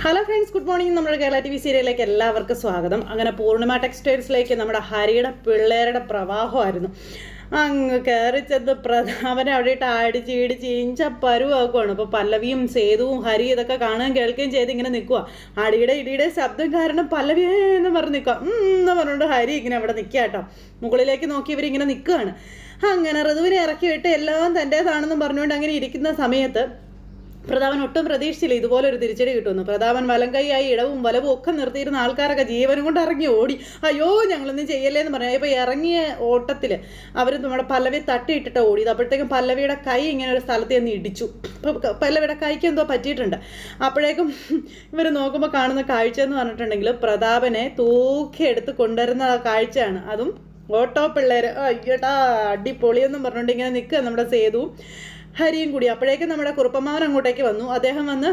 Hello friends, good morning. നമ്മുടെ Kerala TV സീരിയലിലേക്ക് എല്ലാവർക്കും സ്വാഗതം. അങ്ങനെ പൂർണിമ ടെക്സ്റ്റൈൽസിലേക്ക് നമ്മുടെ ഹരിയുടെ പിള്ളേരുടെ പ്രവാഹമായിരുന്നു. അങ്ങ് കയറി ചെന്ന് അവനെ അവിടെ ഇട്ട് അടിച്ച് ഇടിച്ച് ഇഞ്ച പരുവാക്കുവാണ്. അപ്പോൾ പല്ലവിയും സേതുവും ഹരി ഇതൊക്കെ കാണുകയും കേൾക്കുകയും ചെയ്ത് ഇങ്ങനെ നിൽക്കുക. അടിയുടെ ഇടിയുടെ ശബ്ദം കാരണം പല്ലവി എന്ന് പറഞ്ഞ് നിൽക്കുക എന്ന് പറഞ്ഞുകൊണ്ട് ഹരി ഇങ്ങനെ അവിടെ നിൽക്കുക കേട്ടോ. മുകളിലേക്ക് നോക്കി ഇവരിങ്ങനെ നിൽക്കുകയാണ്. അങ്ങനെ ഋതുവിനെ ഇറക്കി വിട്ട് എല്ലാം തൻ്റേതാണെന്നും പറഞ്ഞുകൊണ്ട് അങ്ങനെ ഇരിക്കുന്ന സമയത്ത് പ്രതാപൻ ഒട്ടും പ്രതീക്ഷിച്ചില്ല ഇതുപോലൊരു തിരിച്ചടി കിട്ടുമെന്ന്. പ്രതാപൻ വലം കൈയായി ഇടവും വലവും ഒക്കെ നിർത്തിയിരുന്ന ആൾക്കാരൊക്കെ ജീവനും കൊണ്ട് ഇറങ്ങി ഓടി. അയ്യോ ഞങ്ങളൊന്നും ചെയ്യല്ലേ എന്ന് പറയാം. ഇപ്പോൾ ഇറങ്ങിയ ഓട്ടത്തിൽ അവർ നമ്മുടെ പല്ലവി തട്ടിയിട്ടിട്ട് ഓടിയത്. അപ്പോഴത്തേക്കും പല്ലവിയുടെ കൈ ഇങ്ങനെ ഒരു സ്ഥലത്ത് നിന്ന് ഇടിച്ചു. അപ്പോൾ പല്ലവിയുടെ കൈക്ക് എന്തോ പറ്റിയിട്ടുണ്ട്. അപ്പോഴേക്കും ഇവർ നോക്കുമ്പോൾ കാണുന്ന കാഴ്ച എന്ന് പറഞ്ഞിട്ടുണ്ടെങ്കിൽ പ്രതാപനെ തൂക്കിയെടുത്ത് കൊണ്ടുവരുന്ന കാഴ്ചയാണ്. അതും ഓട്ടോ പിള്ളേർ അയ്യട്ടാ അടിപൊളിയെന്നും പറഞ്ഞുകൊണ്ട് ഇങ്ങനെ നിൽക്കുക നമ്മുടെ സേതുവും ഹരിയും കൂടി. അപ്പോഴേക്കും നമ്മുടെ കുറുപ്പമ്മാവൻ അങ്ങോട്ടേക്ക് വന്നു. അദ്ദേഹം വന്ന്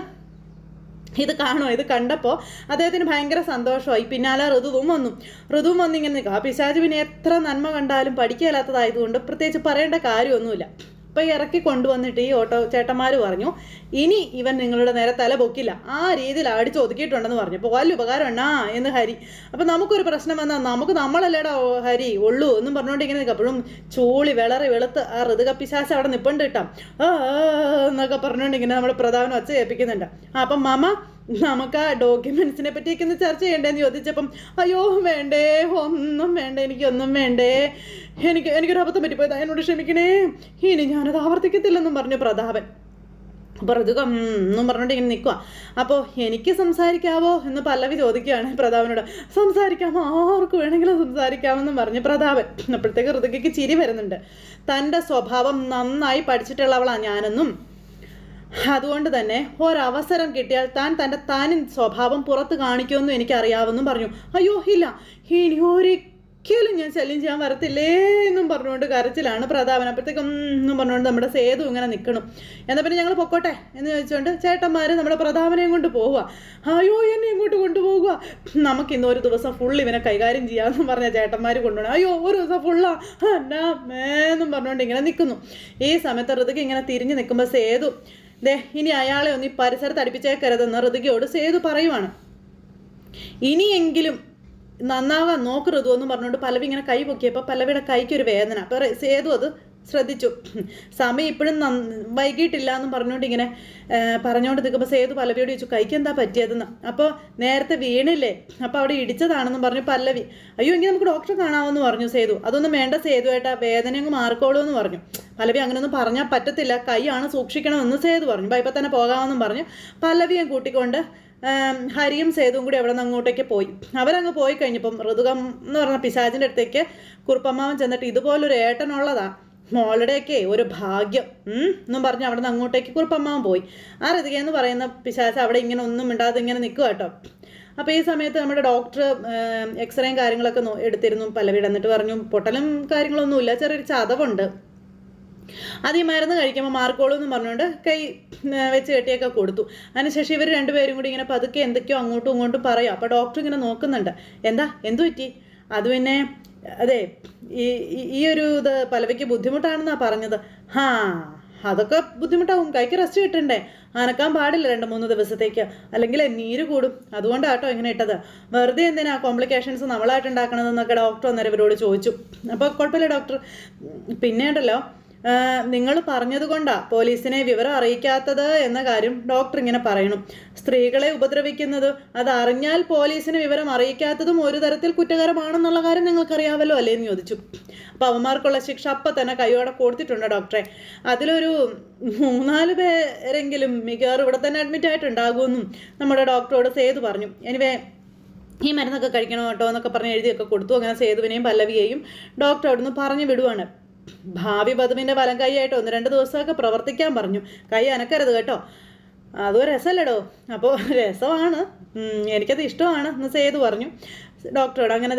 ഇത് കാണുമോ, ഇത് കണ്ടപ്പോൾ അദ്ദേഹത്തിന് ഭയങ്കര സന്തോഷമായി. പിന്നാലെ ഋതുവും വന്നു ഇങ്ങനെ നിൽക്കുക. ആ പിശാച് പിന്നെ എത്ര നന്മ കണ്ടാലും പഠിക്കാത്തതായതുകൊണ്ട് പ്രത്യേകിച്ച് പറയേണ്ട കാര്യമൊന്നുമില്ല. അപ്പോൾ ഇറക്കി കൊണ്ടുവന്നിട്ട് ഈ ഓട്ടോ ചേട്ടന്മാർ പറഞ്ഞു, ഇനി ഇവൻ നിങ്ങളുടെ നേരെ തല പൊക്കില്ല, ആ രീതിയിൽ അടിച്ച് ഒതുക്കിയിട്ടുണ്ടെന്ന് പറഞ്ഞു. അപ്പോൾ വലിയ ഉപകാരമാണ് എന്ന് ഹരി. അപ്പോൾ നമുക്കൊരു പ്രശ്നം വന്നാൽ നമുക്ക് നമ്മളല്ലേടാ ഹരി ഉള്ളൂ എന്നും പറഞ്ഞുകൊണ്ട് ഇങ്ങനെ നിൽക്കുക. അപ്പോഴും ചൂളി വിളറി വെളുത്ത് ആ ഋതുക പിശാച് അവിടെ നിൽപ്പുണ്ട് കിട്ടാം എന്നൊക്കെ പറഞ്ഞുകൊണ്ട് ഇങ്ങനെ നമ്മുടെ പ്രധാനം ഒച്ച കേൾപ്പിക്കുന്നുണ്ട്. അപ്പം മാമ നമുക്ക് ആ ഡോക്യുമെൻസിനെ പറ്റിയൊക്കെ ഒന്ന് ചർച്ച ചെയ്യണ്ടേന്ന് ചോദിച്ചപ്പം അയ്യോ വേണ്ടേ, ഒന്നും വേണ്ട, എനിക്കൊന്നും വേണ്ടേ, എനിക്കൊരു അബദ്ധം പറ്റിപ്പോയത്, എന്നോട് ക്ഷമിക്കണേ, ഇനി ഞാനത് ആവർത്തിക്കത്തില്ലെന്നും പറഞ്ഞു പ്രതാപൻ. അപ്പോൾ ഋതുകം എന്നും പറഞ്ഞുകൊണ്ട് ഇങ്ങനെ നിൽക്കുക. അപ്പോൾ എനിക്ക് സംസാരിക്കാവോ എന്ന് പല്ലവി ചോദിക്കുകയാണ് പ്രതാപനോട്. സംസാരിക്കാം, ആർക്ക് വേണമെങ്കിലും സംസാരിക്കാമെന്നും പറഞ്ഞു പ്രതാപൻ. അപ്പോഴത്തേക്ക് ഋതുകയ്ക്ക് ചിരി വരുന്നുണ്ട്. തൻ്റെ സ്വഭാവം നന്നായി പഠിച്ചിട്ടുള്ളവളാണ് ഞാനെന്നും അതുകൊണ്ട് തന്നെ ഒരവസരം കിട്ടിയാൽ താൻ സ്വഭാവം പുറത്ത് കാണിക്കുമെന്നും എനിക്കറിയാമെന്നും പറഞ്ഞു. അയ്യോ ഇല്ല, ഇനി ഒരിക്കലും ഞാൻ ശല്യം ചെയ്യാൻ വരത്തില്ലേ എന്നും പറഞ്ഞുകൊണ്ട് കരച്ചിലാണ് പ്രതാപൻ. അപ്പോഴത്തേക്കും എന്നും പറഞ്ഞുകൊണ്ട് നമ്മുടെ സേതു ഇങ്ങനെ നിൽക്കണം. എന്നാൽ പിന്നെ ഞങ്ങൾ പൊക്കോട്ടെ എന്ന് ചോദിച്ചുകൊണ്ട് ചേട്ടന്മാർ നമ്മുടെ പ്രതാപനെയും കൊണ്ട് പോവുക. അയ്യോ എന്നെ ഇങ്ങോട്ട് കൊണ്ടുപോകുക, നമുക്കിന്ന് ഒരു ദിവസം ഫുൾ ഇവനെ കൈകാര്യം ചെയ്യാമെന്നും പറഞ്ഞ ചേട്ടന്മാർ കൊണ്ടുപോകണം. അയ്യോ ഒരു ദിവസം ഫുള്ളാ എന്നാ മേന്നും പറഞ്ഞുകൊണ്ട് ഇങ്ങനെ നിൽക്കുന്നു. ഈ സമയത്ത് ഋതുക്ക് ഇങ്ങനെ തിരിഞ്ഞ് നിൽക്കുമ്പോൾ സേതു ഇനി അയാളെ ഒന്ന് ഈ പരിസരത്ത് അടുപ്പിച്ചേക്കരുതെന്ന് ഋതുകയോട് സേതു പറയുവാണ്. ഇനിയെങ്കിലും നന്നാവാൻ നോക്ക് ഋതു എന്ന് പറഞ്ഞുകൊണ്ട് പല്ലവി ഇങ്ങനെ കൈ പൊക്കിയപ്പോൾ പല്ലവിയുടെ കൈക്കൊരു വേദന. അപ്പോൾ സേതു അത് ശ്രദ്ധിച്ചു. സമയം ഇപ്പോഴും വൈകിട്ടില്ല എന്നും പറഞ്ഞുകൊണ്ട് ഇങ്ങനെ പറഞ്ഞുകൊണ്ട് നിൽക്കുമ്പോൾ സേതു പല്ലവിയോട് ചോദിച്ചു, കൈക്ക് എന്താ പറ്റിയതെന്ന്. അപ്പോൾ നേരത്തെ വീണില്ലേ, അപ്പോൾ അവിടെ ഇടിച്ചതാണെന്നും പറഞ്ഞു പല്ലവി. അയ്യോ എങ്കിൽ നമുക്ക് ഡോക്ടറെ കാണാമെന്ന് പറഞ്ഞു സേതു. അതൊന്നും വേണ്ട സേതുവേട്ടാ, വേദനയങ്ങ് മാറിക്കോളൂ എന്ന് പറഞ്ഞു. പല്ലവി അങ്ങനെയൊന്നും പറഞ്ഞാൽ പറ്റത്തില്ല, കൈയാണ് സൂക്ഷിക്കണമെന്ന് സേതു പറഞ്ഞു. ഇപ്പം തന്നെ പോകാമെന്നും പറഞ്ഞു പല്ലവിയെ കൂട്ടിക്കൊണ്ട് ഹരിയും സേതുവും കൂടി അവിടെ നിന്ന് അങ്ങോട്ടേക്ക് പോയി. അവരങ്ങ് പോയി കഴിഞ്ഞപ്പം ഋതുകം എന്ന് പറഞ്ഞ പിശാചിൻ്റെ അടുത്തേക്ക് കുറുപ്പമ്മാവൻ ചെന്നിട്ട് ഇതുപോലൊരു ഏട്ടനുള്ളതാ മോളുടെയൊക്കെ ഒരു ഭാഗ്യം എന്നും പറഞ്ഞ് അവിടെ നിന്ന് അങ്ങോട്ടേക്ക് കുറുപ്പമ്മാവൻ പോയി. ആ ഋതുക എന്ന് പറയുന്ന പിശാച് അവിടെ ഇങ്ങനെ ഒന്നും മിണ്ടാതെ ഇങ്ങനെ നിൽക്കുക കേട്ടോ. അപ്പോൾ ഈ സമയത്ത് നമ്മുടെ ഡോക്ടർ എക്സ്റേയും കാര്യങ്ങളൊക്കെ എടുത്തിരുന്നു പല്ലവിയുടെ. എന്നിട്ട് പറഞ്ഞു പൊട്ടലും കാര്യങ്ങളൊന്നുമില്ല, ചെറിയൊരു ചതവുണ്ട്, അത് ഈ മരുന്ന് കഴിക്കുമ്പോൾ മാർക്കോളൂ എന്ന് പറഞ്ഞുകൊണ്ട് കൈ വെച്ച് കെട്ടിയൊക്കെ കൊടുത്തു. അതിനുശേഷം ഇവർ രണ്ടുപേരും കൂടി ഇങ്ങനെ പതുക്കെ എന്തൊക്കെയോ അങ്ങോട്ടും ഇങ്ങോട്ടും പറയാം. അപ്പോൾ ഡോക്ടർ ഇങ്ങനെ നോക്കുന്നുണ്ട്. എന്തു പറ്റി? അത് പിന്നെ അതെ ഈ ഒരു ഇത് പല്ലവിക്ക് ബുദ്ധിമുട്ടാണെന്നാണ് പറഞ്ഞത്. അതൊക്കെ ബുദ്ധിമുട്ടാവും, കൈക്ക് റെസ്റ്റ് കിട്ടണ്ടേ, അനക്കാൻ പാടില്ല 2-3 ദിവസത്തേക്ക്, അല്ലെങ്കിൽ നീര് കൂടും, അതുകൊണ്ടാട്ടോ ഇങ്ങനെ ഇട്ടത്, വെറുതെ എന്തിനാ കോംപ്ലിക്കേഷൻസ് നമ്മളായിട്ട് ഉണ്ടാക്കണതെന്നൊക്കെ ഡോക്ടർ അന്നേരം ഇവരോട് ചോദിച്ചു. അപ്പോൾ കുഴപ്പമില്ല ഡോക്ടർ, പിന്നെ ഉണ്ടല്ലോ നിങ്ങൾ പറഞ്ഞതുകൊണ്ടാണ് പോലീസിനെ വിവരം അറിയിക്കാത്തത് എന്ന കാര്യം ഡോക്ടർ ഇങ്ങനെ പറയണം. സ്ത്രീകളെ ഉപദ്രവിക്കുന്നത് അത് അറിഞ്ഞാൽ പോലീസിന് വിവരം അറിയിക്കാത്തതും ഒരു തരത്തിൽ കുറ്റകരമാണെന്നുള്ള കാര്യം നിങ്ങൾക്കറിയാമല്ലോ അല്ലേ എന്ന് ചോദിച്ചു. അപ്പോൾ അവന്മാർക്കുള്ള ശിക്ഷ അപ്പം തന്നെ കൈയോടെ കൊടുത്തിട്ടുണ്ട് ഡോക്ടറെ. അതിലൊരു 3-4 പേരെങ്കിലും മിക്കവാറും ഇവിടെ തന്നെ അഡ്മിറ്റ് ആയിട്ടുണ്ടാകുമെന്നും നമ്മുടെ ഡോക്ടറോട് സേതു പറഞ്ഞു. എനിവേ ഈ മരുന്നൊക്കെ കഴിക്കണം കേട്ടോ എന്നൊക്കെ പറഞ്ഞ് എഴുതിയൊക്കെ കൊടുത്തു. അങ്ങനെ സേതുവിനെയും പല്ലവിയെയും ഡോക്ടർ അവിടുന്ന് പറഞ്ഞു വിടുവാണ്. ഭാവി വധുവിൻ്റെ വലം കൈയായിട്ട് 1-2 ദിവസമൊക്കെ പ്രവർത്തിക്കാൻ പറഞ്ഞു. കൈ അനക്കരുത് കേട്ടോ, അതും രസമല്ലേടോ. അപ്പോൾ രസമാണ്, എനിക്കത് ഇഷ്ടമാണ് എന്ന് സേതു പറഞ്ഞു ഡോക്ടറോട്. അങ്ങനെ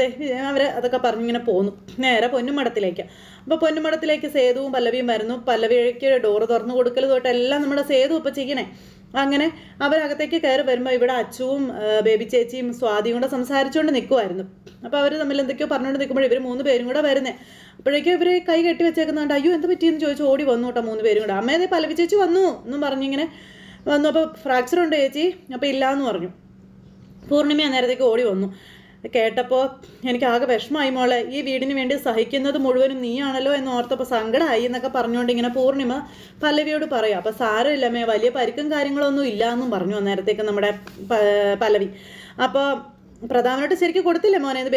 അവർ അതൊക്കെ പറഞ്ഞിങ്ങനെ പോന്നു നേരെ പൊന്നുമടത്തിലേക്ക്. അപ്പോൾ പൊന്നുമടത്തിലേക്ക് സേതുവും പല്ലവിയും വരുന്നു. പല്ലവിക്ക് ഡോറ് തുറന്നു കൊടുക്കൽ തൊട്ടെല്ലാം നമ്മുടെ സേതു ഇപ്പോൾ ചെയ്യണേ. അങ്ങനെ അവരകത്തേക്ക് കയറി വരുമ്പോൾ ഇവിടെ അച്ചുവും ബേബി ചേച്ചിയും സ്വാതിയും കൂടെ സംസാരിച്ചുകൊണ്ട് നിൽക്കുമായിരുന്നു. അപ്പോൾ അവർ തമ്മിൽ എന്തൊക്കെയോ പറഞ്ഞുകൊണ്ട് നിൽക്കുമ്പോൾ ഇവർ 3 പേരും കൂടെ വരുന്നത്. അപ്പോഴേക്കും ഇവർ കൈ കെട്ടി വെച്ചേക്കുന്നുണ്ട്. അയ്യോ എന്ത് പറ്റിയെന്ന് ചോദിച്ചു ഓടി വന്നു കേട്ടോ 3 പേരും കൂടെ. അമ്മേതെ പല്ലവി ചേച്ചി വന്നു എന്നും പറഞ്ഞിങ്ങനെ വന്നു. അപ്പോൾ ഫ്രാക്ചർ ഉണ്ട് ചേച്ചി. അപ്പോൾ ഇല്ലയെന്ന് പറഞ്ഞു. പൂർണിമ നേരത്തേക്ക് ഓടി വന്നു. കേട്ടപ്പോൾ എനിക്ക് ആകെ വിഷമമായി മോളെ, ഈ വീടിന് വേണ്ടി സഹിക്കുന്നത് മുഴുവനും നീയാണല്ലോ എന്ന് ഓർത്തപ്പോൾ സങ്കടമായി എന്നൊക്കെ പറഞ്ഞുകൊണ്ട് ഇങ്ങനെ പൂർണിമ പല്ലവിയോട് പറയാം. അപ്പോൾ സാരമില്ലമ്മേ, വലിയ പരിക്കും കാര്യങ്ങളൊന്നും ഇല്ല എന്നും പറഞ്ഞു അന്നേരത്തേക്ക് നമ്മുടെ പല്ലവി. അപ്പോൾ പ്രധാനമായിട്ട് ശരിക്കും കൊടുത്തില്ലേ മോനെ എന്ന്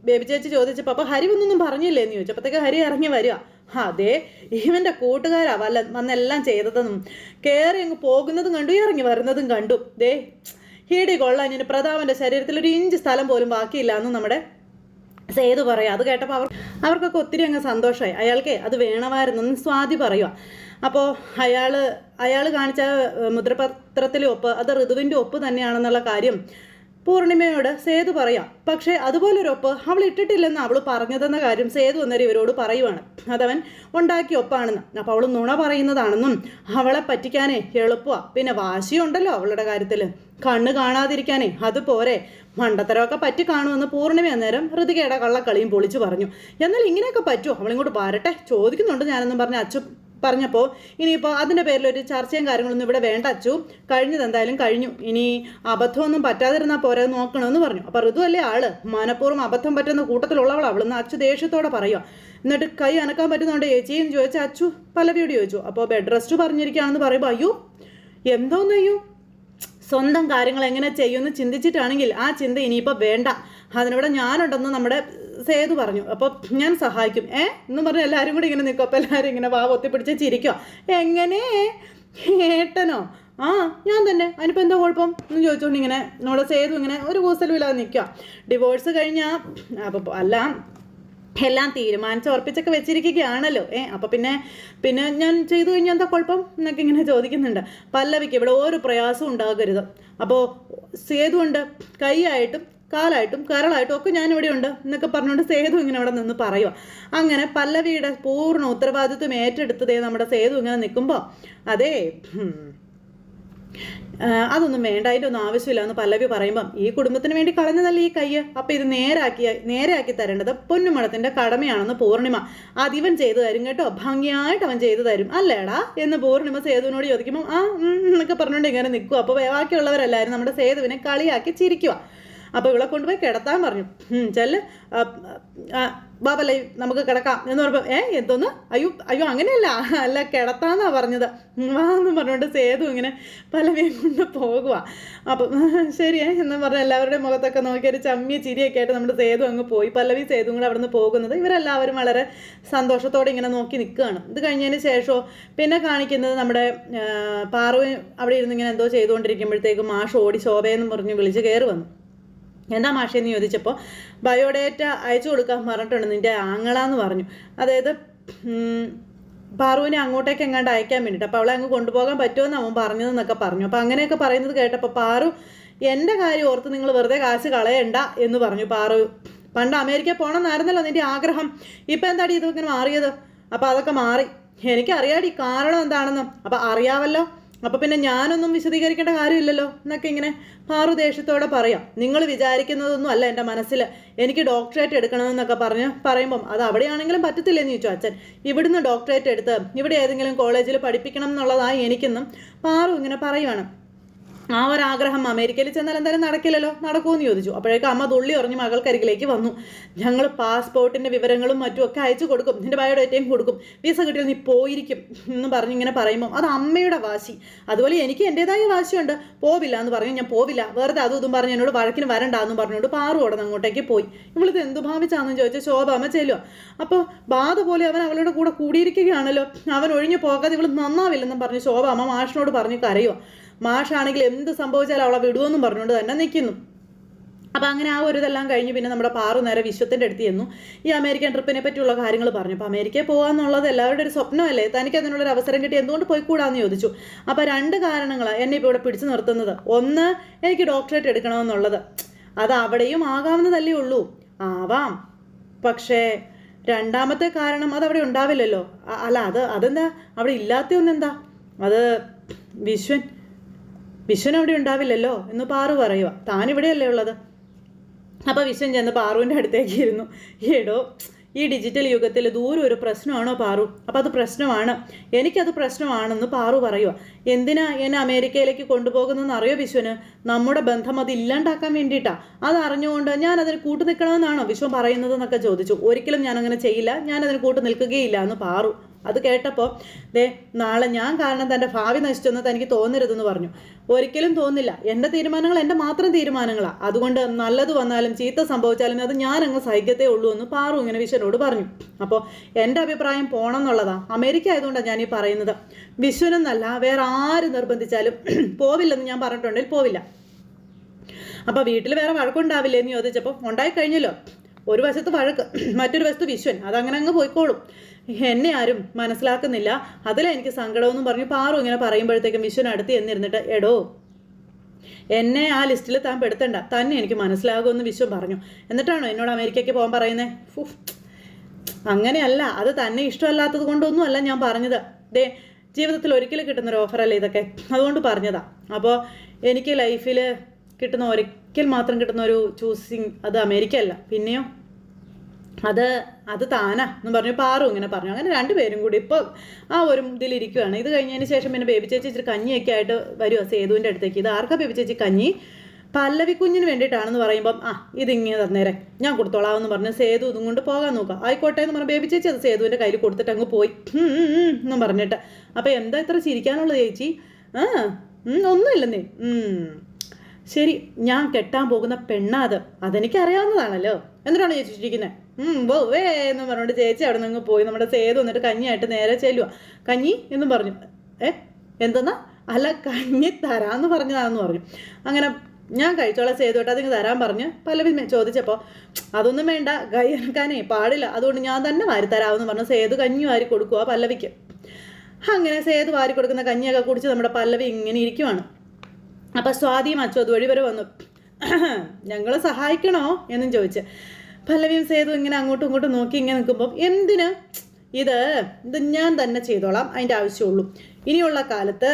ബേബി ചേച്ചി ചോദിച്ചപ്പോൾ അപ്പോൾ ഹരി ഒന്നൊന്നും പറഞ്ഞില്ലേ എന്ന് ചോദിച്ചു. അപ്പോഴത്തേക്ക് ഹരി ഇറങ്ങി വരിക. അതെ, ഇവൻ്റെ കൂട്ടുകാരാ വന്നെല്ലാം ചെയ്തതെന്നും കയറി അങ്ങ് പോകുന്നതും കണ്ടു, ഇറങ്ങി വരുന്നതും കണ്ടു. ദേ ഹീഡി കൊള്ളാൻ ഇനി പ്രതാപൻ്റെ ശരീരത്തിൽ ഒരു ഇഞ്ച് സ്ഥലം പോലും ബാക്കിയില്ല എന്ന് നമ്മുടെ സേതു പറയാം. അത് കേട്ടപ്പോൾ അവർക്കൊക്കെ ഒത്തിരി അങ്ങ് സന്തോഷമായി. അയാൾക്ക് അത് വേണമായിരുന്നു സ്വാതി പറയുക. അപ്പോൾ അയാൾ കാണിച്ച മുദ്രപത്രത്തിലെ ഒപ്പ് അത് ഋതുവിൻ്റെ ഒപ്പ് തന്നെയാണെന്നുള്ള കാര്യം പൂർണിമയോട് സേതു പറയാം. പക്ഷേ അതുപോലൊരു ഒപ്പ് അവൾ ഇട്ടിട്ടില്ലെന്ന് അവൾ പറഞ്ഞതെന്ന കാര്യം സേതു അന്നേരം ഇവരോട് പറയുവാണ്. അതവൻ ഉണ്ടാക്കിയ ഒപ്പാണെന്ന്. അപ്പോൾ അവൾ നുണ പറയുന്നതാണെന്നും അവളെ പറ്റിക്കാനേ എളുപ്പമാണ്, പിന്നെ വാശിയുണ്ടല്ലോ അവളുടെ കാര്യത്തിൽ, കണ്ണ് കാണാതിരിക്കാനേ അതുപോരെ, മണ്ടത്തരമൊക്കെ പറ്റി കാണുമെന്ന് പൂർണിമ അന്നേരം ഋതികയുടെ കള്ളക്കളിയും പൊളിച്ചു പറഞ്ഞു. എന്നാൽ ഇങ്ങനെയൊക്കെ പറ്റുമോ, അവളിങ്ങോട്ട് വരട്ടെ ചോദിക്കുന്നുണ്ട് ഞാനെന്നും പറഞ്ഞ് അച്ചു പറഞ്ഞപ്പോൾ ഇനിയിപ്പോൾ അതിൻ്റെ പേരിലൊരു ചർച്ചയും കാര്യങ്ങളൊന്നും ഇവിടെ വേണ്ട അച്ചു, കഴിഞ്ഞത് എന്തായാലും കഴിഞ്ഞു, ഇനി അബദ്ധമൊന്നും പറ്റാതിരുന്നാൽ പോരെ നോക്കണമെന്ന് പറഞ്ഞു. അപ്പോൾ ഋതു അല്ലേ ആള്, മനഃപൂർവ്വം അബദ്ധം പറ്റുന്ന കൂട്ടത്തിലുള്ളവൾ അവളെന്ന് അച്ചു ദേഷ്യത്തോടെ പറയുക. എന്നിട്ട് കൈ അനക്കാൻ പറ്റുന്നുണ്ട് ചേച്ചിയെന്ന് ചോദിച്ചാൽ അച്ചു പല്ലവിയോട് ചോദിച്ചു. അപ്പോൾ ബെഡ് റെസ്റ്റ് പറഞ്ഞിരിക്കുകയാണെന്ന് പറയുമ്പോൾ അയ്യോ എന്തോന്ന്, അയ്യോ സ്വന്തം കാര്യങ്ങൾ എങ്ങനെ ചെയ്യുമെന്ന് ചിന്തിച്ചിട്ടാണെങ്കിൽ ആ ചിന്ത ഇനിയിപ്പോൾ വേണ്ട, അതിനിവിടെ ഞാനുണ്ടെന്ന് നമ്മുടെ സേതു പറഞ്ഞു. അപ്പോൾ ഞാൻ സഹായിക്കും എന്ന് പറഞ്ഞ് എല്ലാവരും കൂടി ഇങ്ങനെ നിൽക്കും. അപ്പോൾ എല്ലാവരും ഇങ്ങനെ ഒത്തിപ്പിടിച്ച് ചിരിക്കുക. എങ്ങനെ ഏട്ടനോ? ആ ഞാൻ തന്നെ, അതിനിപ്പോൾ എന്താ കുഴപ്പം എന്ന് ചോദിച്ചുകൊണ്ട് ഇങ്ങനെ നമ്മുടെ സേതു ഇങ്ങനെ ഒരു കൂസലും ഇല്ലാതെ നിൽക്കുക. ഡിവോഴ്സ് കഴിഞ്ഞാൽ അപ്പോൾ എല്ലാം തീരുമാനിച്ച് ഉറപ്പിച്ചൊക്കെ വെച്ചിരിക്കുകയാണല്ലോ. അപ്പോൾ പിന്നെ ഞാൻ ചെയ്തു കഴിഞ്ഞാൽ എന്താ കുഴപ്പം എന്നൊക്കെ ഇങ്ങനെ ചോദിക്കുന്നുണ്ട്. പല്ലവിക്ക് ഇവിടെ ഒരു പ്രയാസവും ഉണ്ടാകരുത്. അപ്പോൾ സേതു ഉണ്ട്, കൈയായിട്ടും കാലായിട്ടും കരളായിട്ടും ഒക്കെ ഞാനിവിടെ ഉണ്ട് എന്നൊക്കെ പറഞ്ഞുകൊണ്ട് സേതു ഇങ്ങനെ അവിടെ നിന്ന് പറയുക. അങ്ങനെ പല്ലവിയുടെ പൂർണ്ണ ഉത്തരവാദിത്വം ഏറ്റെടുത്തതേ നമ്മുടെ സേതു ഇങ്ങനെ നിൽക്കുമ്പോൾ അതേ അതൊന്നും വേണ്ട, അതിൻ്റെ ഒന്നും ആവശ്യമില്ല എന്ന് പല്ലവി പറയുമ്പം ഈ കുടുംബത്തിന് വേണ്ടി കളഞ്ഞതല്ലേ ഈ കയ്യ്, അപ്പം ഇത് നേരെയാക്കി തരേണ്ടത് പൊന്നുമടത്തിൻ്റെ കടമയാണെന്ന് പൂർണിമ. അതിവൻ ചെയ്തു തരും കേട്ടോ, ഭംഗിയായിട്ട് അവൻ ചെയ്തു തരും അല്ലേടാ എന്ന് പൂർണിമ സേതുവിനോട് ചോദിക്കുമ്പോൾ എന്നൊക്കെ പറഞ്ഞുകൊണ്ട് ഇങ്ങനെ നിൽക്കുക. അപ്പോൾ ബാക്കിയുള്ളവരെല്ലാവരും നമ്മുടെ സേതുവിനെ കളിയാക്കി ചിരിക്കുക. അപ്പോൾ ഇവളെ കൊണ്ടുപോയി കിടത്താൻ പറഞ്ഞു. ചെല്ല് ബാബല്ലേ നമുക്ക് കിടക്കാം എന്ന് പറയുമ്പോൾ എന്തോന്ന്, അയ്യോ അങ്ങനെയല്ല, അല്ല കിടത്താന്നാ പറഞ്ഞത് വാന്ന് പറഞ്ഞുകൊണ്ട് സേതു ഇങ്ങനെ പലവയും കൊണ്ട് പോകുക. അപ്പം ശരിയേ എന്ന് പറഞ്ഞാൽ എല്ലാവരുടെയും മുഖത്തൊക്കെ നോക്കിയൊരു ചമ്മിയ ചിരിയൊക്കെ ആയിട്ട് നമ്മുടെ സേതു അങ്ങ് പോയി. പല്ലവി സേതു കൂടെ അവിടെ നിന്ന് പോകുന്നത് ഇവരെല്ലാവരും വളരെ സന്തോഷത്തോടെ ഇങ്ങനെ നോക്കി നിൽക്കുകയാണ്. ഇത് കഴിഞ്ഞതിന് ശേഷമോ പിന്നെ കാണിക്കുന്നത് നമ്മുടെ പാറു അവിടെ ഇരുന്ന് ഇങ്ങനെ എന്തോ ചെയ്തുകൊണ്ടിരിക്കുമ്പോഴത്തേക്കും മാഷ് ഓടി ശോഭയെന്ന് പറഞ്ഞ് വിളിച്ച് കയറി വന്നു. എന്താ മാഷെന്ന് ചോദിച്ചപ്പോൾ ബയോഡേറ്റ അയച്ചു കൊടുക്കാൻ പറഞ്ഞിട്ടുണ്ട് നിൻ്റെ ആങ്ങളാന്ന് പറഞ്ഞു. അതായത് പാറുവിനെ അങ്ങോട്ടേക്ക് എങ്ങാണ്ട് അയക്കാൻ വേണ്ടിയിട്ട്. അപ്പോൾ അവളെ അങ്ങ് കൊണ്ടുപോകാൻ പറ്റുമെന്ന് അവൻ പറഞ്ഞതെന്നൊക്കെ പറഞ്ഞു. അപ്പോൾ അങ്ങനെയൊക്കെ പറയുന്നത് കേട്ടപ്പോൾ പാറു എൻ്റെ കാര്യം ഓർത്ത് നിങ്ങൾ വെറുതെ കാശ് കളയണ്ട എന്ന് പറഞ്ഞു. പാറു പണ്ട് അമേരിക്ക പോകണമെന്നായിരുന്നല്ലോ നിൻ്റെ ആഗ്രഹം, ഇപ്പം എന്താടി ഇതൊക്കെ മാറിയത്? അപ്പോൾ അതൊക്കെ മാറി, എനിക്കറിയാടി കാരണം എന്താണെന്ന്. അപ്പോൾ അറിയാമല്ലോ, അപ്പോൾ പിന്നെ ഞാനൊന്നും വിശദീകരിക്കേണ്ട കാര്യമില്ലല്ലോ എന്നൊക്കെ ഇങ്ങനെ പാറു ദേഷ്യത്തോടെ പറയാം. നിങ്ങൾ വിചാരിക്കുന്നതൊന്നും അല്ല എൻ്റെ മനസ്സിൽ, എനിക്ക് ഡോക്ടറേറ്റ് എടുക്കണമെന്നൊക്കെ പറയുമ്പം അത് അവിടെയാണെങ്കിലും പറ്റത്തില്ലെന്ന് ചോദിച്ചു അച്ഛൻ. ഇവിടുന്ന് ഡോക്ടറേറ്റ് എടുത്ത് ഇവിടെ ഏതെങ്കിലും കോളേജിൽ പഠിപ്പിക്കണം എന്നുള്ളതായി എനിക്കെന്നും പാറു ഇങ്ങനെ പറയുവാണ്. ആ ഒരാഗ്രഹം അമേരിക്കയിൽ ചെന്നാൽ എന്തായാലും നടക്കില്ലല്ലോ, നടക്കുമെന്ന് ചോദിച്ചു. അപ്പോഴേക്കും അമ്മ തുള്ളി ഉറഞ്ഞ് മകൾക്കരികിലേക്ക് വന്നു. ഞങ്ങൾ പാസ്പോർട്ടിൻ്റെ വിവരങ്ങളും മറ്റും ഒക്കെ അയച്ചു കൊടുക്കും, നിൻ്റെ ബയോഡേറ്റയും കൊടുക്കും, വിസ കിട്ടിയാൽ നീ പോയിരിക്കും എന്ന് പറഞ്ഞിങ്ങനെ പറയുമ്പോൾ അത് അമ്മയുടെ വാശി. അതുപോലെ എനിക്ക് എൻ്റേതായ വാശിയുണ്ട്, പോവില്ല എന്ന് പറഞ്ഞു. ഞാൻ പോവില്ല, വെറുതെ അതും ഇതും പറഞ്ഞ് എന്നോട് വഴക്കിന് വരണ്ടാന്ന് പറഞ്ഞുകൊണ്ട് പാറു ഉടനെ അങ്ങോട്ടേക്ക് പോയി. ഇവളിത് എന്തു ഭാവിച്ചാണെന്ന് ചോദിച്ചാൽ ശോഭ അമ്മ ചെല്ലുക. അപ്പോൾ ബാധ പോലെ അവൻ അവളുടെ കൂടെ കൂടിയിരിക്കുകയാണല്ലോ, അവൻ ഒഴിഞ്ഞു പോകാതെ ഇവൾ നന്നാവില്ലെന്നും പറഞ്ഞ് ശോഭ അമ്മ മാഷിനോട് പറഞ്ഞ് കരയുക. മാഷാണെങ്കിൽ എന്ത് സംഭവിച്ചാലും അവളെ വിടുമെന്നും പറഞ്ഞുകൊണ്ട് തന്നെ നിൽക്കുന്നു. അപ്പോൾ അങ്ങനെ ആ ഒരു ഇതെല്ലാം കഴിഞ്ഞ് പിന്നെ നമ്മുടെ പാറു നേരെ വിശ്വത്തിൻ്റെ അടുത്ത് ചെന്നു. ഈ അമേരിക്കൻ ട്രിപ്പിനെ പറ്റിയുള്ള കാര്യങ്ങൾ പറഞ്ഞു. അപ്പോൾ അമേരിക്കയിൽ പോകാമെന്നുള്ളത് എല്ലാവരുടെ ഒരു സ്വപ്നമല്ലേ, തനിക്ക് അതിനുള്ളൊരു അവസരം കിട്ടി, എന്തുകൊണ്ട് പോയിക്കൂടാന്ന് ചോദിച്ചു. അപ്പോൾ രണ്ട് കാരണങ്ങളാണ് എന്നെ ഇപ്പോൾ ഇവിടെ പിടിച്ചു നിർത്തുന്നത്. ഒന്ന്, എനിക്ക് ഡോക്ടറേറ്റ് എടുക്കണമെന്നുള്ളത്, അത് അവിടെയും ആകാവുന്നതല്ലേ ഉള്ളൂ, ആവാം, പക്ഷേ രണ്ടാമത്തെ കാരണം അതവിടെ ഉണ്ടാവില്ലല്ലോ. അല്ല അതെന്താ അവിടെ ഇല്ലാത്തയൊന്നെന്താ, അത് വിശ്വൻ അവിടെ ഉണ്ടാവില്ലല്ലോ എന്ന് പാറു പറയുക. താനിവിടെയല്ലേ ഉള്ളത്. അപ്പോൾ വിശ്വൻ ചെന്ന് പാറുവിൻ്റെ അടുത്തേക്ക് ഇരുന്നു. എടോ ഈ ഡിജിറ്റൽ യുഗത്തിൽ ദൂരം ഒരു പ്രശ്നമാണോ പാറു? അപ്പം അത് പ്രശ്നമാണ്, എനിക്കത് പ്രശ്നമാണെന്ന് പാറു പറയുക. എന്തിനാ എന്നെ അമേരിക്കയിലേക്ക് കൊണ്ടുപോകുന്നതെന്ന് അറിയോ വിശ്വന്? നമ്മുടെ ബന്ധം അത് ഇല്ലാണ്ടാക്കാൻ വേണ്ടിയിട്ടാ. അത് അറിഞ്ഞുകൊണ്ട് ഞാൻ അതിന് കൂട്ടു നിൽക്കണമെന്നാണോ വിശ്വൻ പറയുന്നത് എന്നൊക്കെ ചോദിച്ചു. ഒരിക്കലും ഞാൻ അങ്ങനെ ചെയ്യില്ല, ഞാനതിന് കൂട്ടു നിൽക്കുകയില്ല എന്ന് പാറു. അത് കേട്ടപ്പോൾ നാളെ ഞാൻ കാരണം തൻ്റെ ഭാവി നശിച്ചെന്ന് തനിക്ക് തോന്നരുതെന്ന് പറഞ്ഞു. ഒരിക്കലും തോന്നില്ല, എൻ്റെ തീരുമാനങ്ങൾ എൻ്റെ മാത്രം തീരുമാനങ്ങളാണ്. അതുകൊണ്ട് നല്ലത് വന്നാലും ചീത്ത സംഭവിച്ചാലും അത് ഞാൻ അങ്ങ് സഹിക്കത്തേ ഉള്ളൂ എന്ന് പാറു ഇങ്ങനെ വിശ്വനോട് പറഞ്ഞു. അപ്പോൾ എൻ്റെ അഭിപ്രായം പോകണം എന്നുള്ളതാണ്. അമേരിക്ക ആയതുകൊണ്ടാണ് ഞാൻ ഈ പറയുന്നത്. വിശ്വനെന്നല്ല, വേറെ ആര് നിർബന്ധിച്ചാലും പോവില്ലെന്ന് ഞാൻ പറഞ്ഞിട്ടുണ്ടെങ്കിൽ പോവില്ല. അപ്പോൾ വീട്ടിൽ വേറെ വഴക്കുണ്ടാവില്ലേ എന്ന് ചോദിച്ചപ്പോൾ ഉണ്ടായി കഴിഞ്ഞല്ലോ. ഒരു വശത്ത് വഴക്ക്, മറ്റൊരു വശത്ത് വിശ്വൻ, അതങ്ങനെ അങ്ങ് പോയിക്കോളും. എന്നെ ആരും മനസ്സിലാക്കുന്നില്ല, അതിലാണ് എനിക്ക് സങ്കടമെന്നും പറഞ്ഞു പാറു ഇങ്ങനെ പറയുമ്പോഴത്തേക്കും വിശ്വൻ അടുത്ത് എന്നിരുന്നിട്ട്, എടോ എന്നെ ആ ലിസ്റ്റിൽ താൻ പെടുത്തണ്ട, തന്നെ എനിക്ക് മനസ്സിലാകുമെന്ന് വിശ്വൻ പറഞ്ഞു. എന്നിട്ടാണോ എന്നോട് അമേരിക്കയ്ക്ക് പോകാൻ പറയുന്നത്? അങ്ങനെയല്ല, അത് തന്നെ ഇഷ്ടമല്ലാത്തത് കൊണ്ടൊന്നും അല്ല ഞാൻ പറഞ്ഞത്. ജീവിതത്തിൽ ഒരിക്കലും കിട്ടുന്നൊരു ഓഫറല്ലേ ഇതൊക്കെ, അതുകൊണ്ട് പറഞ്ഞതാ. അപ്പോൾ എനിക്ക് ലൈഫിൽ കിട്ടുന്ന ഒരിക്കൽ മാത്രം കിട്ടുന്ന ഒരു ചൂസിങ് അത് അമേരിക്ക അല്ല, പിന്നെയോ അത് താനാ എന്ന് പറഞ്ഞു പാറു ഇങ്ങനെ പറഞ്ഞു. അങ്ങനെ രണ്ടുപേരും കൂടി ഇപ്പോൾ ആ ഒരു ഇതിലിരിക്കുകയാണ്. ഇത് കഴിഞ്ഞതിന് ശേഷം പിന്നെ ബേബി ചേച്ചി ഇച്ചിരി കഞ്ഞിയൊക്കെ ആയിട്ട് വരുമോ സേതുവിൻ്റെ അടുത്തേക്ക്. ഇത് ആർക്കാ ബേബി ചേച്ചി കഞ്ഞി? പല്ലവി കുഞ്ഞിന് വേണ്ടിയിട്ടാണെന്ന് പറയുമ്പം ഇതിങ്ങനെ തന്നേരെ ഞാൻ കൊടുത്തോളാം എന്ന് പറഞ്ഞ് സേതു ഇതും കൊണ്ട് പോകാൻ നോക്കാം. ആയിക്കോട്ടെ എന്ന് പറഞ്ഞ ബേബി ചേച്ചി അത് സേതുവിൻ്റെ കയ്യിൽ കൊടുത്തിട്ട് അങ്ങ് പോയി എന്നും പറഞ്ഞിട്ട്. അപ്പോൾ എന്താ ഇത്ര ചിരിക്കാനുള്ളത് ചേച്ചി? ഒന്നുമില്ലെന്നേ. ശരി, ഞാൻ കെട്ടാൻ പോകുന്ന പെണ്ണാ അതെനിക്ക് അറിയാവുന്നതാണല്ലോ. എന്നിട്ടാണ് ചേച്ചി ചിരിക്കുന്നത്? വേ എന്ന് പറഞ്ഞുകൊണ്ട് ചേച്ചി അവിടെ നിന്ന് പോയി. നമ്മുടെ സേതു എന്നിട്ട് കഞ്ഞിയായിട്ട് നേരെ ചെല്ലുക. കഞ്ഞി എന്നും പറഞ്ഞു. എന്തെന്നാ? അല്ല, കഞ്ഞി തരാമെന്ന് പറഞ്ഞതാണെന്ന് പറഞ്ഞു. അങ്ങനെ ഞാൻ കഴിച്ചോളാം സേതുവായിട്ട്, അതിങ്ങ് തരാൻ പറഞ്ഞ് പല്ലവി ചോദിച്ചപ്പോൾ അതൊന്നും വേണ്ട, കൈ എടുക്കാനേ പാടില്ല, അതുകൊണ്ട് ഞാൻ തന്നെ വാരി തരാമെന്ന് പറഞ്ഞു സേതു കഞ്ഞി വാരി കൊടുക്കുക പല്ലവിക്ക്. അങ്ങനെ സേതു വാരി കൊടുക്കുന്ന കഞ്ഞിയൊക്കെ കുടിച്ച് നമ്മുടെ പല്ലവി ഇങ്ങനെ ഇരിക്കുവാണ്. അപ്പം സ്വാതിയും അച്ചു അതുവഴി വരെ വന്നു. ഞങ്ങൾ സഹായിക്കണോ എന്നും ചോദിച്ച് പല്ലവിയും സേതു ഇങ്ങനെ അങ്ങോട്ടും ഇങ്ങോട്ടും നോക്കി ഇങ്ങനെ നിൽക്കുമ്പോൾ, എന്തിന്? ഇത് ഞാൻ തന്നെ ചെയ്തോളാം, അതിൻ്റെ ആവശ്യമുള്ളൂ. ഇനിയുള്ള കാലത്ത്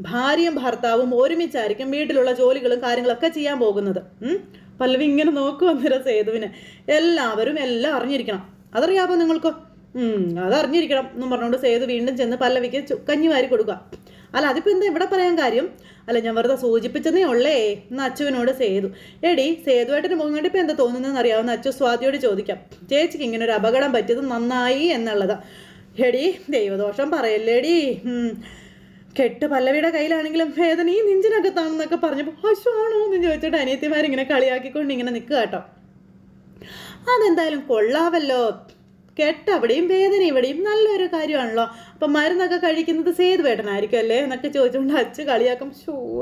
ഭാര്യയും ഭർത്താവും ഒരുമിച്ചായിരിക്കും വീട്ടിലുള്ള ജോലികളും കാര്യങ്ങളൊക്കെ ചെയ്യാൻ പോകുന്നത്. പല്ലവി ഇങ്ങനെ നോക്കുവന്നില്ല സേതുവിന്. എല്ലാവരും എല്ലാം അറിഞ്ഞിരിക്കണം. അതറിയാമോ നിങ്ങൾക്കോ? അതറിഞ്ഞിരിക്കണം എന്നും പറഞ്ഞുകൊണ്ട് സേതു വീണ്ടും ചെന്ന് പല്ലവിക്ക് കഞ്ഞി വാരി കൊടുക്കുക. അല്ല, അതിപ്പോൾ എന്താ ഇവിടെ പറയാൻ കാര്യം? അല്ല, ഞാൻ വെറുതെ സൂചിപ്പിച്ചതേ ഉള്ളേ എന്ന് അച്ചുവിനോട് സേതു. എടി, സേതുവായിട്ടിന് മുഖം കണ്ടിപ്പോൾ എന്താ തോന്നുന്നതെന്ന് അറിയാവുന്ന അച്ചു സ്വാതിയോട് ചോദിക്കാം. ചേച്ചിക്ക് ഇങ്ങനെ ഒരു അപകടം പറ്റിയത് നന്നായി എന്നുള്ളതാ. എടി, ദൈവദോഷം പറയല്ലേടി. കെട്ട് പല്ലവിയുടെ കയ്യിലാണെങ്കിലും വേദന ഈ നെഞ്ചിനകത്താണെന്നൊക്കെ പറഞ്ഞപ്പോൾ ആണോ എന്ന് ചോദിച്ചിട്ട് അനിയത്തിമാരിങ്ങനെ കളിയാക്കിക്കൊണ്ട് ഇങ്ങനെ നിൽക്കുക കേട്ടോ. അതെന്തായാലും കൊള്ളാവല്ലോ, കെട്ടവിടെയും വേദന ഇവിടെയും നല്ലൊരു കാര്യമാണല്ലോ. അപ്പം മരുന്നൊക്കെ കഴിക്കുന്നത് സേതുവേട്ടനായിരിക്കും അല്ലേ എന്നൊക്കെ ചോദിച്ചുകൊണ്ട് അച്ഛൻ കളിയാക്കും.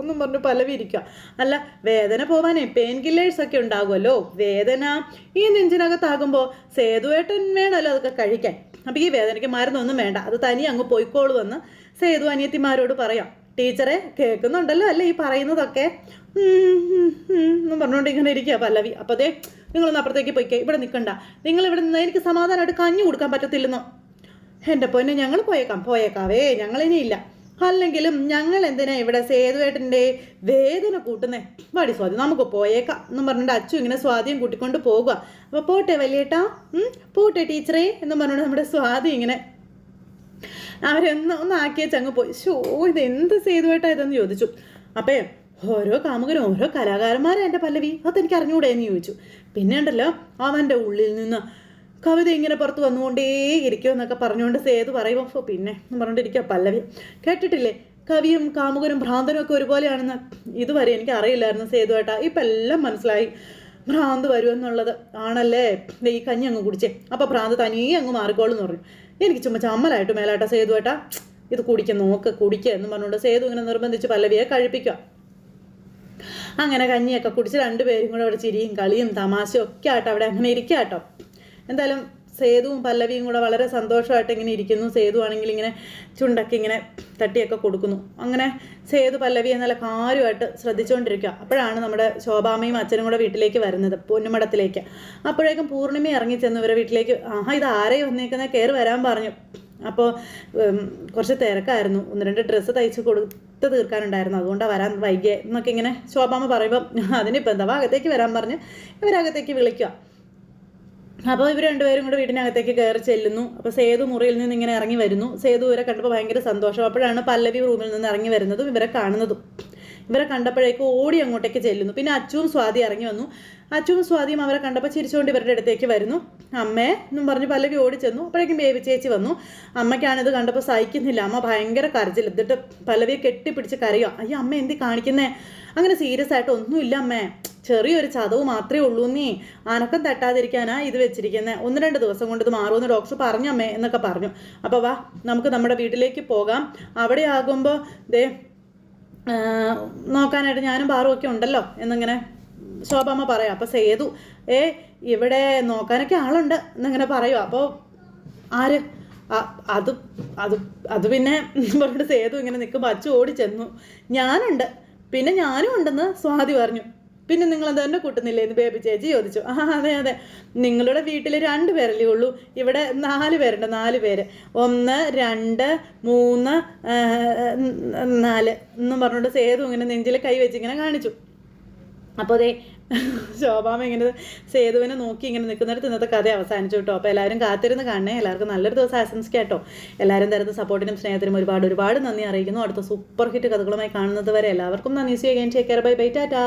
എന്നും പറഞ്ഞു പല്ലവി ഇരിക്കുക. അല്ല, വേദന പോവാനേ പെയിൻ കില്ലേഴ്സ് ഒക്കെ ഉണ്ടാകുമല്ലോ. വേദന ഈ നെഞ്ചിനകത്താകുമ്പോൾ സേതുവേട്ടൻ വേണമല്ലോ അതൊക്കെ കഴിക്കാൻ. അപ്പം ഈ വേദനയ്ക്ക് മരുന്നൊന്നും വേണ്ട, അത് തനി അങ്ങ് പോയിക്കോളുമെന്ന് സേതു അനിയത്തിമാരോട് പറയാം. ടീച്ചറെ കേൾക്കുന്നുണ്ടല്ലോ അല്ലേ ഈ പറയുന്നതൊക്കെ എന്നും പറഞ്ഞുകൊണ്ട് ഇങ്ങനെ ഇരിക്കുക പല്ലവി. അപ്പോൾ നിങ്ങളൊന്ന് അപ്പുറത്തേക്ക് പോയിക്കേ, ഇവിടെ നിൽക്കണ്ട, നിങ്ങളിവിടെ നിന്ന് എനിക്ക് സമാധാനമായിട്ട് കഞ്ഞി കൊടുക്കാൻ പറ്റത്തില്ലെന്നോ? എൻ്റെ പൊന്നെ, ഞങ്ങൾ പോയേക്കാവേ, ഞങ്ങളിനിയില്ല. അല്ലെങ്കിലും ഞങ്ങൾ എന്തിനാ ഇവിടെ സേതുവേട്ടൻ്റെ വേദന കൂട്ടുന്നേ? വാടി സ്വാതി, നമുക്ക് പോയേക്കാം എന്നും പറഞ്ഞിട്ട് അച്ചു ഇങ്ങനെ സ്വാതിയും കൂട്ടിക്കൊണ്ട് പോകുക. അപ്പോൾ പോട്ടെ വലിയേട്ടാ, പോട്ടെ ടീച്ചറേ എന്നും പറഞ്ഞുകൊണ്ട് നമ്മുടെ സ്വാതി ഇങ്ങനെ അവരൊന്ന് ആക്കിയ ചങ്ങ് പോയി. ഇത് എന്ത് സേതുവേട്ടാ ഇതെന്ന് ചോദിച്ചു. അപ്പേ ഓരോ കാമുകനും ഓരോ കലാകാരന്മാരെ എൻ്റെ പല്ലവി, അതെനിക്ക് അറിഞ്ഞുകൂടെ എന്ന് ചോദിച്ചു. പിന്നെ ഉണ്ടല്ലോ അവൻ്റെ ഉള്ളിൽ നിന്ന് കവിത ഇങ്ങനെ പുറത്ത് വന്നുകൊണ്ടേ ഇരിക്കുമെന്നൊക്കെ പറഞ്ഞുകൊണ്ട് സേതു പറയുമ്പോൾ പിന്നെ എന്ന് പറഞ്ഞുകൊണ്ടിരിക്കുക പല്ലവി. കേട്ടിട്ടില്ലേ, കവിയും കാമുകനും ഭ്രാന്തനും ഒക്കെ ഒരുപോലെയാണെന്ന്? ഇതുവരെ എനിക്ക് അറിയില്ലായിരുന്നു സേതുവേട്ടാ, ഇപ്പം എല്ലാം മനസ്സിലായി. ഭ്രാന്ത് വരുമെന്നുള്ളത് ആണല്ലേ? ഈ കഞ്ഞി അങ്ങ് കുടിച്ചേ, അപ്പോൾ ഭ്രാന്ത് തനിയെ അങ്ങ് മാറിക്കോളും എന്ന് പറഞ്ഞു. എനിക്ക് ചുമ്മാ ചമ്മലായിട്ട് മേലാട്ടാ സേതുവേട്ടാ, ഇത് കുടിക്കുക, നോക്ക് കുടിക്കുക എന്ന് പറഞ്ഞുകൊണ്ട് സേതു ഇങ്ങനെ നിർബന്ധിച്ച് പല്ലവിയെ കഴിപ്പിക്കുക. അങ്ങനെ കഞ്ഞിയൊക്കെ കുടിച്ച് രണ്ടുപേരും കൂടെ അവിടെ ചിരിയും കളിയും തമാശയും ഒക്കെ ആയിട്ട് അവിടെ അങ്ങനെ ഇരിക്കുക കേട്ടോ. എന്തായാലും സേതുവും പല്ലവിയും കൂടെ വളരെ സന്തോഷമായിട്ട് ഇങ്ങനെ ഇരിക്കുന്നു. സേതു ആണെങ്കിൽ ഇങ്ങനെ ചുണ്ടൊക്കെ ഇങ്ങനെ തട്ടിയൊക്കെ കൊടുക്കുന്നു. അങ്ങനെ സേതു പല്ലവിയെ നല്ല കാര്യമായിട്ട് ശ്രദ്ധിച്ചുകൊണ്ടിരിക്കുക. അപ്പോഴാണ് നമ്മുടെ ശോഭാമ്മയും അച്ഛനും കൂടെ വീട്ടിലേക്ക് വരുന്നത്, പൊന്നുമടത്തിലേക്ക്. അപ്പോഴേക്കും പൂർണിമ ഇറങ്ങി ചെന്നു ഇവരെ വീട്ടിലേക്ക്. ഇത് ആരെയും വന്നേക്കുന്ന കയറി വരാൻ പറഞ്ഞു. അപ്പോൾ കുറച്ച് തിരക്കായിരുന്നു, 1-2 ഡ്രസ്സ് തയ്ച്ച് കൊടുത്ത് തീർക്കാനുണ്ടായിരുന്നു, അതുകൊണ്ടാണ് വരാൻ വൈകിയ എന്നൊക്കെ ഇങ്ങനെ ശോഭാമ്മ പറയുമ്പം അതിനിപ്പോൾ എന്താ അകത്തേക്ക് വരാൻ പറഞ്ഞ് ഇവരകത്തേക്ക് വിളിക്കുക. അപ്പോൾ ഇവർ രണ്ടുപേരും കൂടെ വീടിനകത്തേക്ക് കയറി ചെല്ലുന്നു. അപ്പോൾ സേതു മുറിയിൽ നിന്ന് ഇങ്ങനെ ഇറങ്ങി വരുന്നു. സേതു ഇവരെ കണ്ടപ്പോൾ ഭയങ്കര സന്തോഷം. അപ്പോഴാണ് പല്ലവി റൂമിൽ നിന്ന് ഇറങ്ങി വരുന്നതും ഇവരെ കാണുന്നതും. ഇവരെ കണ്ടപ്പോഴേക്കും ഓടി അങ്ങോട്ടേക്ക് ചെല്ലുന്നു. പിന്നെ അച്ചുവും സ്വാതി ഇറങ്ങി വന്നു. അച്ചുവും സ്വാതിയും അവരെ കണ്ടപ്പോൾ ചിരിച്ചുകൊണ്ട് ഇവരുടെ അടുത്തേക്ക് വരുന്നു. അമ്മേ എന്നും പറഞ്ഞ് പല്ലവി ഓടി ചെന്നു. അപ്പോഴേക്കും ബേബി ചേച്ചി വന്നു. അമ്മയ്ക്കാണിത് കണ്ടപ്പോൾ സഹിക്കുന്നില്ല. അമ്മ ഭയങ്കര കരച്ചിൽ. എന്നിട്ട് പല്ലവിയെ കെട്ടിപ്പിടിച്ച് കരയുക. അയ്യോ അമ്മ എന്തി കാണിക്കുന്നേ? അങ്ങനെ സീരിയസ് ആയിട്ട് ഒന്നുമില്ല അമ്മേ, ചെറിയൊരു ചതവ് മാത്രമേ ഉള്ളൂ, നീ അനക്കം തട്ടാതിരിക്കാനാ ഇത് വെച്ചിരിക്കുന്നത്, 1-2 ദിവസം കൊണ്ട് ഇത് മാറുമെന്ന് ഡോക്ടർ പറഞ്ഞു അമ്മേ എന്നൊക്കെ പറഞ്ഞു. അപ്പോൾ വാ നമുക്ക് നമ്മുടെ വീട്ടിലേക്ക് പോകാം, അവിടെ ആകുമ്പോൾ ദേ നോക്കാനായിട്ട് ഞാനും പാറും ഒക്കെ ഉണ്ടല്ലോ എന്നിങ്ങനെ ശോഭമ്മ പറയാം. അപ്പോൾ സേതു ഇവിടെ നോക്കാനൊക്കെ ആളുണ്ട് എന്നിങ്ങനെ പറയുക. അപ്പോൾ ആര്? അത് അത് അത് പിന്നെ പറഞ്ഞിട്ട് സേതു ഇങ്ങനെ നിൽക്കുമ്പോൾ അച്ചു ഓടി ചെന്നു. ഞാനുണ്ട്, പിന്നെ ഞാനും ഉണ്ടെന്ന് സ്വാതി പറഞ്ഞു. പിന്നെ നിങ്ങൾ തന്നെ കൂട്ടുന്നില്ലേ എന്ന് ബേബി ചേച്ചി ചോദിച്ചു. അതെ അതെ, നിങ്ങളുടെ വീട്ടിൽ 2 പേരല്ലേ ഉള്ളൂ, ഇവിടെ 4 പേരുണ്ട്, 4 പേര്, 1 2 3 4 എന്നും പറഞ്ഞുകൊണ്ട് സേതു ഇങ്ങനെ നെഞ്ചിൽ കൈ വെച്ച് ഇങ്ങനെ കാണിച്ചു. അപ്പോൾ അതേ ശോഭാമ ഇങ്ങനെ സേതുവിനെ നോക്കി ഇങ്ങനെ നിൽക്കുന്നിടത്ത് ഇന്നത്തെ കഥ അവസാനിച്ചു കേട്ടോ. അപ്പോൾ എല്ലാവരും കാത്തിരുന്ന് കാണണേ. എല്ലാവർക്കും നല്ലൊരു ദിവസം ആശംസിക്കാം കേട്ടോ. എല്ലാവരും തരുന്ന സപ്പോർട്ടിനും സ്നേഹത്തിനും ഒരുപാട് നന്ദി അറിയിക്കുന്നു. അടുത്ത സൂപ്പർ ഹിറ്റ് കഥകളുമായി കാണുന്നത് വരെ എല്ലാവർക്കും നന്ദി. See again, take care, bye bye, Tata.